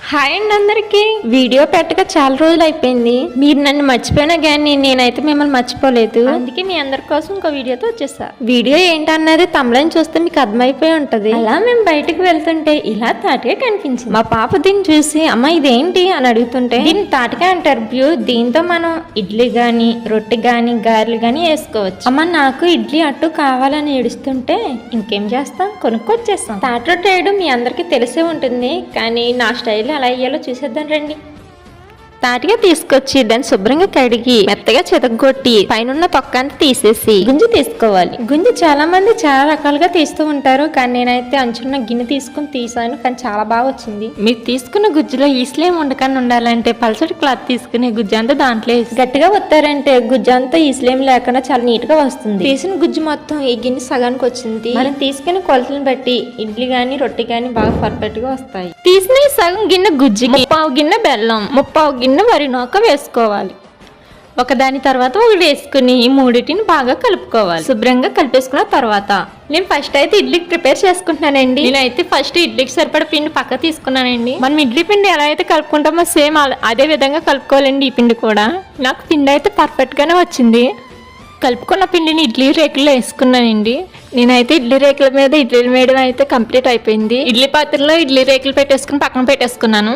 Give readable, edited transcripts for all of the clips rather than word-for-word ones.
Hi అండి అందరికి. Video పెట్టక చాలా రోజులు అయిపోయింది. మీరు నన్ను మర్చిపోయినా కానీ నేనైతే మిమ్మల్ని మర్చిపోలేదు. అందుకే మీ అందరి కోసం ఇంకో వీడియోతో వచ్చేసా. వీడియో ఏంటన్నది తమిళని చూస్తే మీకు అర్థమైపోయి ఉంటది. అలా మేము బయటకు వెళ్తుంటే ఇలా తాటిగా కనిపించింది. మా పాప దీన్ని చూసి అమ్మ ఇదేంటి అని అడుగుతుంటే దీన్ని తాటిగా అంటారు. దీంతో మనం ఇడ్లీ గాని రొట్టె గాని గారెలు గాని వేసుకోవచ్చు. అమ్మ నాకు ఇడ్లీ అట్టు కావాలని ఏడుస్తుంటే ఇంకేం చేస్తాం, కొనుక్కొచ్చేస్తాం. తాటి రొట్టె వేయడం మీ అందరికి తెలిసే ఉంటుంది, కానీ నా స్టైల్ అలా అయ్యాలో చూసేద్దాం రండి. తాటిగా తీసుకొచ్చి దాన్ని శుభ్రంగా కడిగి మెత్తగా చితగొట్టి పైన తొక్కంతా తీసేసి గుంజి తీసుకోవాలి. గుంజి చాలా మంది చాలా రకాలుగా తీస్తూ ఉంటారు, కానీ నేనైతే అంచున్న గిన్నె తీసుకుని తీసాను, కానీ చాలా బాగా వచ్చింది. మీరు తీసుకున్న గుజ్జులో ఈస్లేం ఉండకుండా ఉండాలంటే పల్సటి క్లాత్ తీసుకుని గుజ్జు అంతా దాంట్లో వేసి గట్టిగా వస్తారంటే గుజ్జు అంతా ఈస్లేం లేకుండా చాలా నీట్ గా వస్తుంది. తీసిన గుజ్జు మొత్తం ఈ గిన్నె సగానికి వచ్చింది. మనం తీసుకుని కొలతలను బట్టి ఇడ్లీ గాని రొట్టె గాని బాగా పర్ఫెక్ట్ గా వస్తాయి. తీసిన సగం గిన్నె గుజ్జుకి ముప్పావు గిన్నె బెల్లం, ముప్పావు గిన్నె వరి నూక వేసుకోవాలి. ఒకదాని తర్వాత ఒకటి వేసుకుని ఈ మూడిటిని బాగా కలుపుకోవాలి. శుభ్రంగా కలిపేసుకున్న తర్వాత నేను ఫస్ట్ అయితే ఇడ్లీకి ప్రిపేర్ చేసుకుంటున్నానండి. నేనైతే ఫస్ట్ ఇడ్లీకి సరిపడా పిండి పక్క తీసుకున్నానండి. మనం ఇడ్లీ పిండి ఎలా అయితే కలుపుకుంటామో సేమ్ అదే విధంగా కలుపుకోవాలండి. ఈ పిండి కూడా నాకు పిండి అయితే పర్ఫెక్ట్ గానే వచ్చింది. కలుపుకున్న పిండిని ఇడ్లీ రేకుల్లో వేసుకున్నానండి. నేనైతే ఇడ్లీ రేకుల మీద ఇడ్లీలు వేయడం అయితే కంప్లీట్ అయిపోయింది. ఇడ్లీ పాత్రలో ఇడ్లీ రేకులు పెట్టేసుకుని పక్కన పెట్టేసుకున్నాను.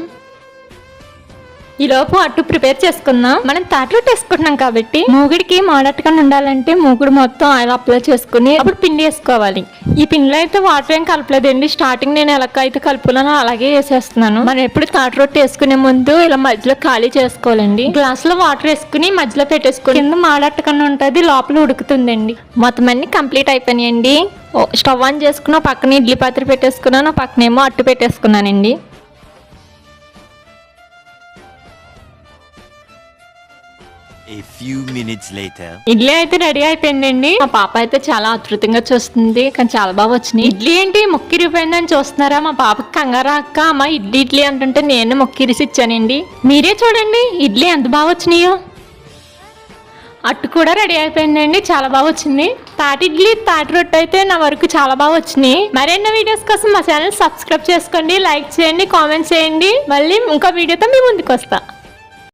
ఈలోపు అట్టు ప్రిపేర్ చేసుకుందాం. మనం తాటి రొట్టె వేసుకుంటున్నాం కాబట్టి మూగుడికి మాడట్టుగా ఉండాలంటే మూగుడు మొత్తం ఆయిల్ అప్లై చేసుకుని అప్పుడు పిండి వేసుకోవాలి. ఈ పిండిలో అయితే వాటర్ ఏం కలపలేదండి. స్టార్టింగ్ నేను ఎలా అయితే కలుపుకున్నానో అలాగే వేసేస్తున్నాను. మనం ఎప్పుడు తాటి రొట్టె వేసుకునే ముందు ఇలా మధ్యలో ఖాళీ చేసుకోవాలండి. గ్లాస్ లో వాటర్ వేసుకుని మధ్యలో పెట్టేసుకుని కింద మాడట్టుగా ఉంటుంది, లోపల ఉడుకుతుందండి. మొత్తం అన్ని కంప్లీట్ అయిపోయినాయండి. స్టవ్ ఆన్ చేసుకున్న పక్కన ఇడ్లీ పాత్ర పెట్టేసుకున్నాను, పక్కనేమో అట్టు పెట్టేసుకున్నానండి. A few minutes later. Idli అయితే రెడీ అయిపోయిందండి. మా పాప అయితే చాలా అద్భుతంగా చూస్తుంది, కానీ చాలా బాగా వచ్చినాయి. ఇడ్లీ ఏంటి మొక్కిరిపోయిందని చూస్తున్నారా? మా పాపకి కంగారా అక్క అమ్మ ఇడ్లీ అంటుంటే నేను మొక్కిరిసి ఇచ్చానండి. మీరే చూడండి ఇడ్లీ ఎంత బాగా వచ్చినాయో. అట్టు కూడా రెడీ అయిపోయిందండి, చాలా బాగా వచ్చింది. తాటి ఇడ్లీ తాటి రొట్టె అయితే నా వరకు చాలా బాగా వచ్చినాయి. మరెన్నో వీడియోస్ కోసం మా ఛానల్ సబ్స్క్రైబ్ చేసుకోండి, లైక్ చేయండి, కామెంట్ చేయండి. మళ్ళీ ఇంకో వీడియోతో మీ ముందుకు వస్తా.